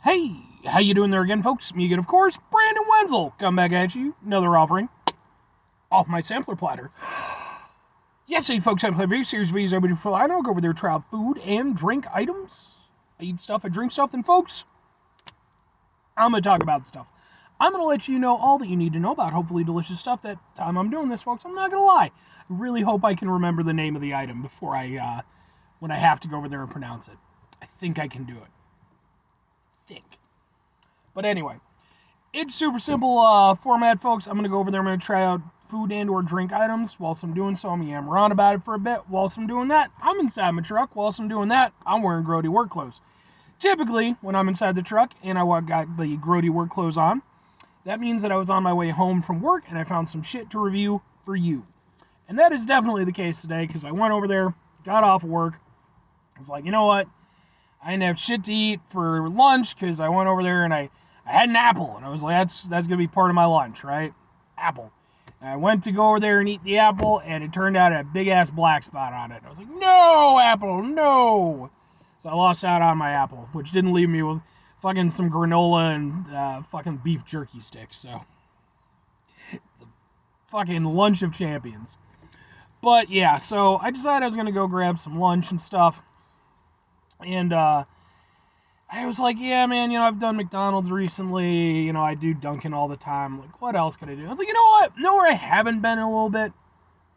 Hey, how you doing there again, folks? Me again, of course, Brandon Wenzel. Come back at you. Another offering off my sampler platter. Yes, hey, folks, I play video series videos. Everybody for I know go over there, try out food and drink items. I eat stuff, I drink stuff. Then, folks, I'm going to talk about stuff. I'm going to let you know all that you need to know about hopefully delicious stuff. That time I'm doing this, folks, I'm not going to lie. I really hope I can remember the name of the item before when I have to go over there and pronounce it. I think I can do it. But anyway, it's super simple format, folks. I'm going to go over there. I'm going to try out food and or drink items. Whilst I'm doing so, I'm going to yammer on about it for a bit. Whilst I'm doing that, I'm inside my truck. Whilst I'm doing that, I'm wearing grody work clothes. Typically, when I'm inside the truck and I got the grody work clothes on, that means that I was on my way home from work and I found some shit to review for you. And that is definitely the case today because I went over there, got off of work. I was like, you know what? I didn't have shit to eat for lunch because I went over there and I had an apple, and I was like, that's going to be part of my lunch, right? Apple. And I went to go over there and eat the apple, and it turned out a big-ass black spot on it. I was like, no, apple, no! So I lost out on my apple, which didn't leave me with fucking some granola and fucking beef jerky sticks, so. The fucking lunch of champions. But, yeah, so I decided I was going to go grab some lunch and stuff, and, I was like, yeah, man, I've done McDonald's recently. I do Dunkin' all the time. Like, what else could I do? I was like, you know what? You know where I haven't been in a little bit?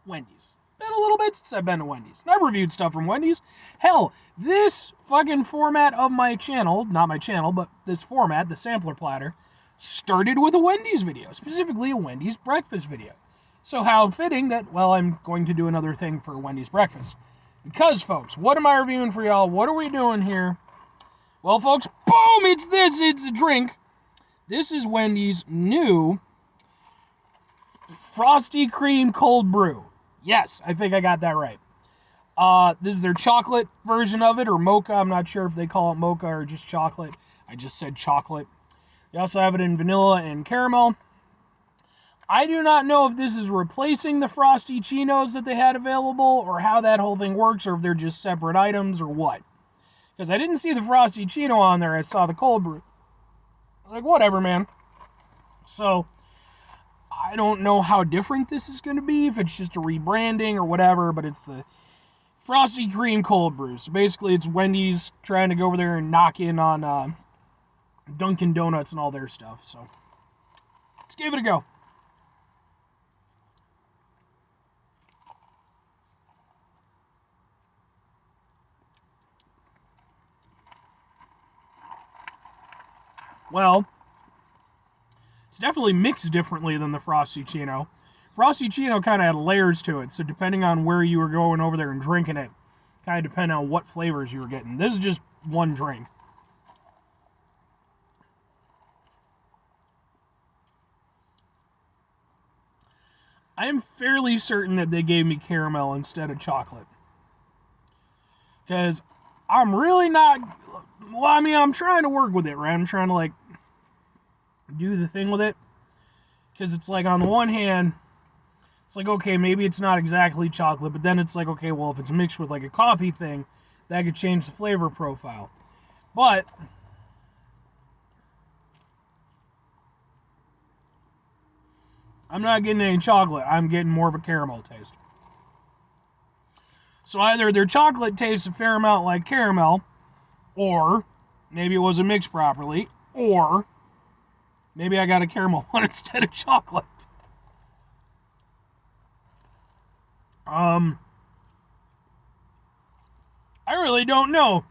Wendy's. Been a little bit since I've been to Wendy's. And I've reviewed stuff from Wendy's. Hell, this fucking format of my channel, not my channel, but this format, the sampler platter, started with a Wendy's video. Specifically, a Wendy's breakfast video. So how fitting that, well, I'm going to do another thing for Wendy's breakfast. Because, folks, what am I reviewing for y'all? What are we doing here? Well, folks, boom, it's a drink. This is Wendy's new Frosty Cream Cold Brew. Yes, I think I got that right. This is their chocolate version of it, or mocha. I'm not sure if they call it mocha or just chocolate. I just said chocolate. They also have it in vanilla and caramel. I do not know if this is replacing the Frosty Chinos that they had available, or how that whole thing works, or if they're just separate items, or what. Because I didn't see the Frosty Chino on there, I saw the cold brew. Like, whatever, man. So, I don't know how different this is going to be, if it's just a rebranding or whatever, but it's the Frosty Cream Cold Brew. So basically, it's Wendy's trying to go over there and knock in on Dunkin' Donuts and all their stuff. So, let's give it a go. Well, it's definitely mixed differently than the Frosty Chino. Frosty Chino kind of had layers to it, so depending on where you were going over there and drinking it, kind of depended on what flavors you were getting. This is just one drink. I am fairly certain that they gave me caramel instead of chocolate. Because I'm really not... Well, I mean, I'm trying to work with it, right? I'm trying to, like, do the thing with it. Because it's like, on the one hand, it's like, okay, maybe it's not exactly chocolate, but then it's like, okay, well, if it's mixed with, like, a coffee thing, that could change the flavor profile. But I'm not getting any chocolate. I'm getting more of a caramel taste. So either their chocolate tastes a fair amount like caramel, or maybe it wasn't mixed properly, or maybe I got a caramel one instead of chocolate. I really don't know.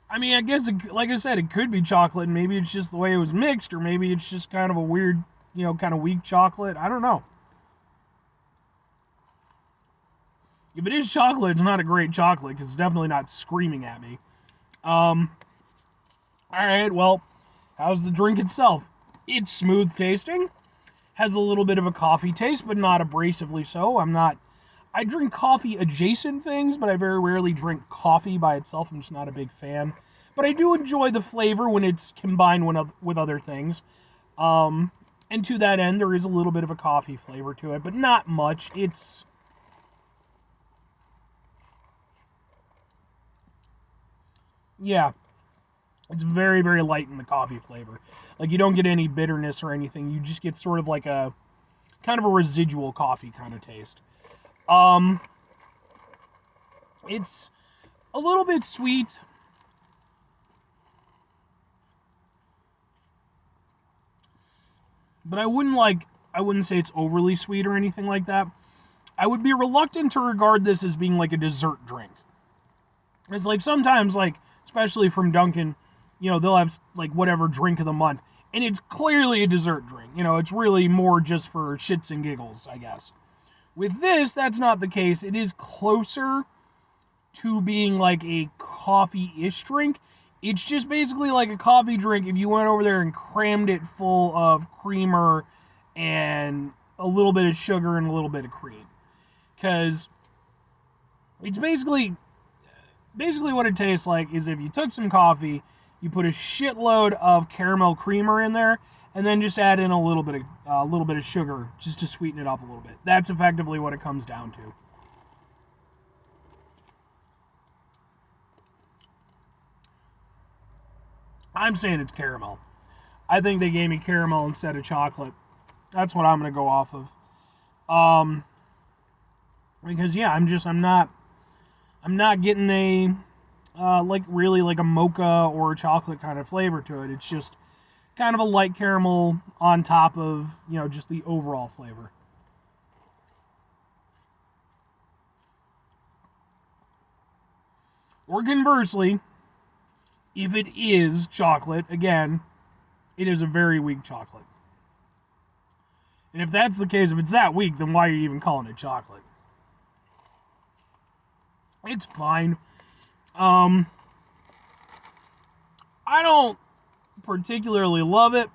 I mean, I guess, like I said, it could be chocolate, and maybe it's just the way it was mixed, or maybe it's just kind of a weird, kind of weak chocolate. I don't know. If it is chocolate, it's not a great chocolate, because it's definitely not screaming at me. Alright, well, how's the drink itself? It's smooth tasting. Has a little bit of a coffee taste, but not abrasively so. I drink coffee adjacent things, but I very rarely drink coffee by itself. I'm just not a big fan. But I do enjoy the flavor when it's combined with other things. And to that end, there is a little bit of a coffee flavor to it, but not much. Yeah. It's very, very light in the coffee flavor. Like, you don't get any bitterness or anything. You just get sort of like a kind of a residual coffee kind of taste. It's a little bit sweet. But I wouldn't say it's overly sweet or anything like that. I would be reluctant to regard this as being like a dessert drink. It's like sometimes, like, especially from Dunkin', they'll have like whatever drink of the month, and it's clearly a dessert drink. It's really more just for shits and giggles, I guess. With this, that's not the case. It is closer to being like a coffee-ish drink. It's just basically like a coffee drink if you went over there and crammed it full of creamer and a little bit of sugar and a little bit of cream. Because it's basically what it tastes like is if you took some coffee, you put a shitload of caramel creamer in there, and then just add in a little bit of sugar just to sweeten it up a little bit. That's effectively what it comes down to. I'm saying it's caramel. I think they gave me caramel instead of chocolate. That's what I'm gonna go off of. Because yeah, I'm not getting a really like a mocha or a chocolate kind of flavor to it. It's just kind of a light caramel on top of, just the overall flavor. Or conversely, if it is chocolate, again, it is a very weak chocolate. And if that's the case, if it's that weak, then why are you even calling it chocolate? It's fine. I don't particularly love it,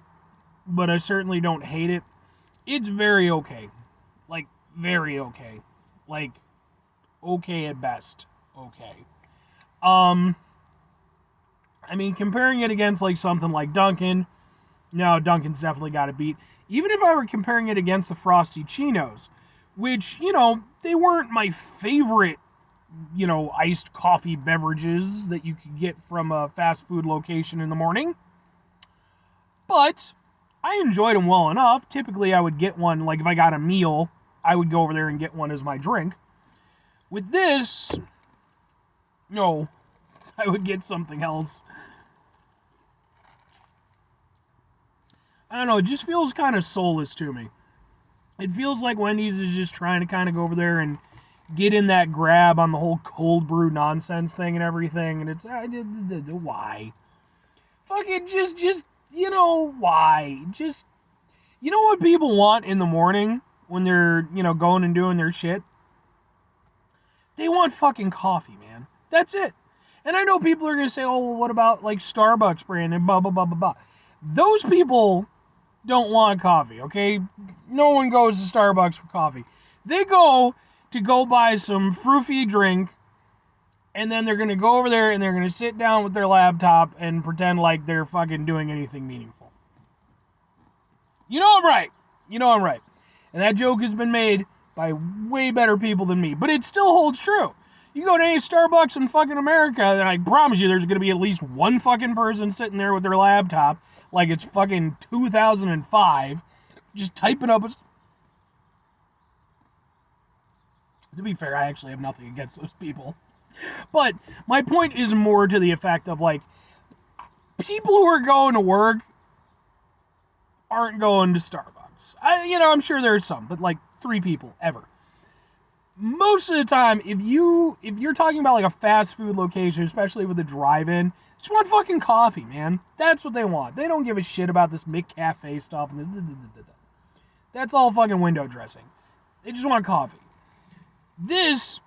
but I certainly don't hate it. It's very okay. Like, very okay. Like, okay at best. Okay. I mean, comparing it against, like, something like Dunkin', no, Dunkin's definitely got to beat. Even if I were comparing it against the Frosty Chinos, which, they weren't my favorite, iced coffee beverages that you could get from a fast food location in the morning. But I enjoyed them well enough. Typically, I would get one, like if I got a meal, I would go over there and get one as my drink. With this, no, I would get something else. I don't know, it just feels kind of soulless to me. It feels like Wendy's is just trying to kind of go over there and get in that grab on the whole cold brew nonsense thing and everything, and it's, why? Fucking just, why? Just, what people want in the morning when they're, going and doing their shit? They want fucking coffee, man. That's it. And I know people are going to say, oh, well, what about, like, Starbucks brand and blah, blah, blah, blah, blah. Those people don't want coffee, okay? No one goes to Starbucks for coffee. They go to buy some froofy drink, and then they're going to go over there and they're going to sit down with their laptop and pretend like they're fucking doing anything meaningful. I'm right. I'm right. And that joke has been made by way better people than me, but it still holds true. You go to any Starbucks in fucking America, and I promise you there's going to be at least one fucking person sitting there with their laptop like it's fucking 2005, just typing up. To be fair, I actually have nothing against those people. But my point is more to the effect of, like, people who are going to work aren't going to Starbucks. I'm sure there's some, but like 3 people ever. Most of the time, if you're talking about like a fast food location, especially with a drive-in, just want fucking coffee, man. That's what they want. They don't give a shit about this McCafe stuff. That's all fucking window dressing. They just want coffee. This,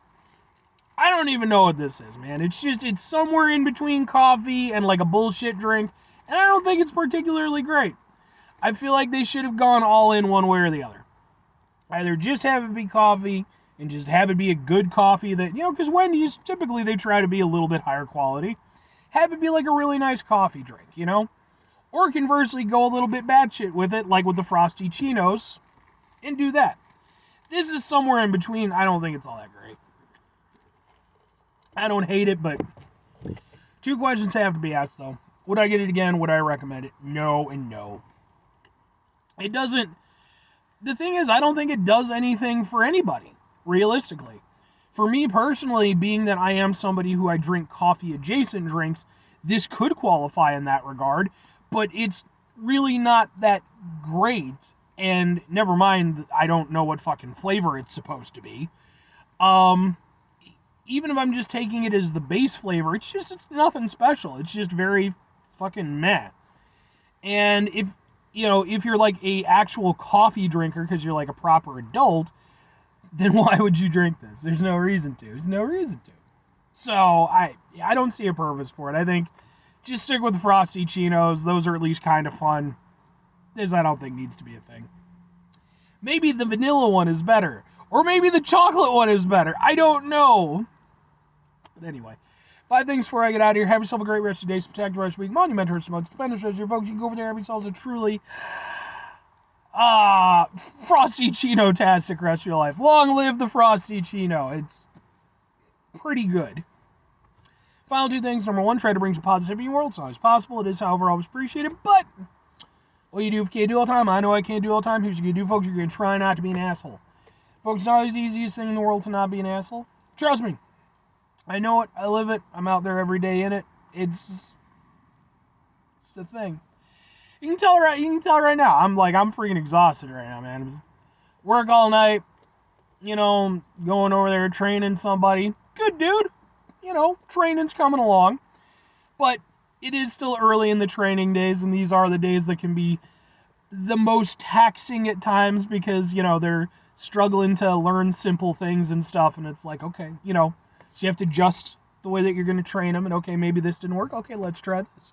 I don't even know what this is, man. It's somewhere in between coffee and like a bullshit drink, and I don't think it's particularly great. I feel like they should have gone all in one way or the other. Either just have it be coffee and just have it be a good coffee that, because Wendy's, typically they try to be a little bit higher quality. Have it be like a really nice coffee drink, Or conversely, go a little bit batshit with it, like with the Frosty Chinos, and do that. This is somewhere in between. I don't think it's all that great. I don't hate it, but 2 questions have to be asked, though. Would I get it again? Would I recommend it? No and no. It doesn't... The thing is, I don't think it does anything for anybody, realistically. For me personally, being that I am somebody who I drink coffee-adjacent drinks, this could qualify in that regard, but it's really not that great, and never mind, I don't know what fucking flavor it's supposed to be. Even if I'm just taking it as the base flavor, it's nothing special. It's just very fucking meh. And if you're like a actual coffee drinker, because you're like a proper adult, then why would you drink this? There's no reason to. There's no reason to. So, I don't see a purpose for it. I think just stick with the Frosty Chinos. Those are at least kind of fun. This I don't think needs to be a thing. Maybe the vanilla one is better. Or maybe the chocolate one is better. I don't know. But anyway. 5 things before I get out of here. Have yourself a great rest of your day. Spectacular rest of your week. Monumental rest of your month. Stupendous rest of your folks. You can go over there and have yourselves a truly... Frosty Chino-tastic rest of your life. Long live the Frosty Chino. It's pretty good. Final 2 things. Number 1, try to bring some positivity in the world. It's not always possible. It is, however, always appreciated. But what you do if you can't do all the time. I know I can't do all the time. Here's what you're going to do, folks. You're going to try not to be an asshole. Folks, it's not always the easiest thing in the world to not be an asshole. Trust me. I know it. I live it. I'm out there every day in it. It's the thing. You can tell right now. I'm freaking exhausted right now, man. Work all night, going over there training somebody. Good dude. Training's coming along. But it is still early in the training days, and these are the days that can be the most taxing at times because, they're struggling to learn simple things and stuff, and it's like, okay, so you have to adjust the way that you're going to train them, and okay, maybe this didn't work. Okay, let's try this,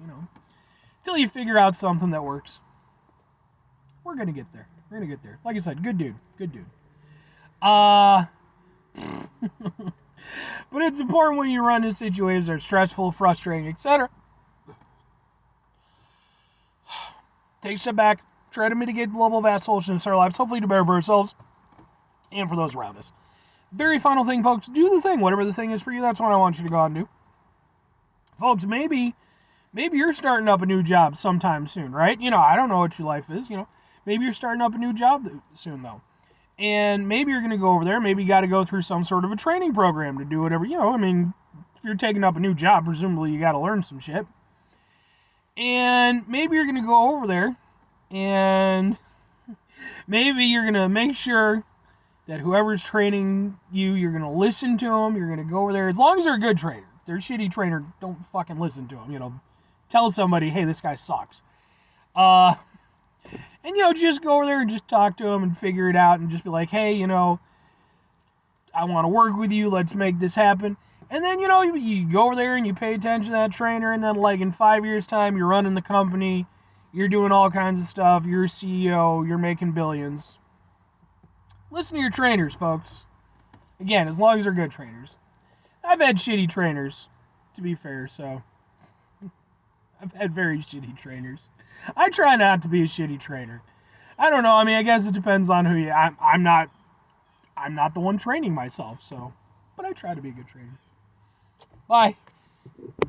Until you figure out something that works. We're going to get there. Like I said, good dude. But it's important when you run into situations that are stressful, frustrating, etc. Take a step back. Try to mitigate the level of assholishness in our lives, hopefully to better for ourselves and for those around us. Very final thing, folks. Do the thing. Whatever the thing is for you, that's what I want you to go out and do. Folks, maybe you're starting up a new job sometime soon, right? I don't know what your life is, Maybe you're starting up a new job soon, though. And maybe you're going to go over there. Maybe you got to go through some sort of a training program to do whatever, if you're taking up a new job, presumably you got to learn some shit. And maybe you're going to go over there and maybe you're going to make sure that whoever's training you, you're going to listen to them. You're going to go over there. As long as they're a good trainer. If they're a shitty trainer, don't fucking listen to them, Tell somebody, hey, this guy sucks. And, just go over there and just talk to him and figure it out and just be like, hey, I want to work with you. Let's make this happen. And then, you go over there and you pay attention to that trainer, and then, in 5 years' time, you're running the company. You're doing all kinds of stuff. You're a CEO. You're making billions. Listen to your trainers, folks. Again, as long as they're good trainers. I've had shitty trainers, to be fair, so... I've had very shitty trainers. I try not to be a shitty trainer. I don't know. I guess it depends on who you... I'm not the one training myself, so... But I try to be a good trainer. Bye.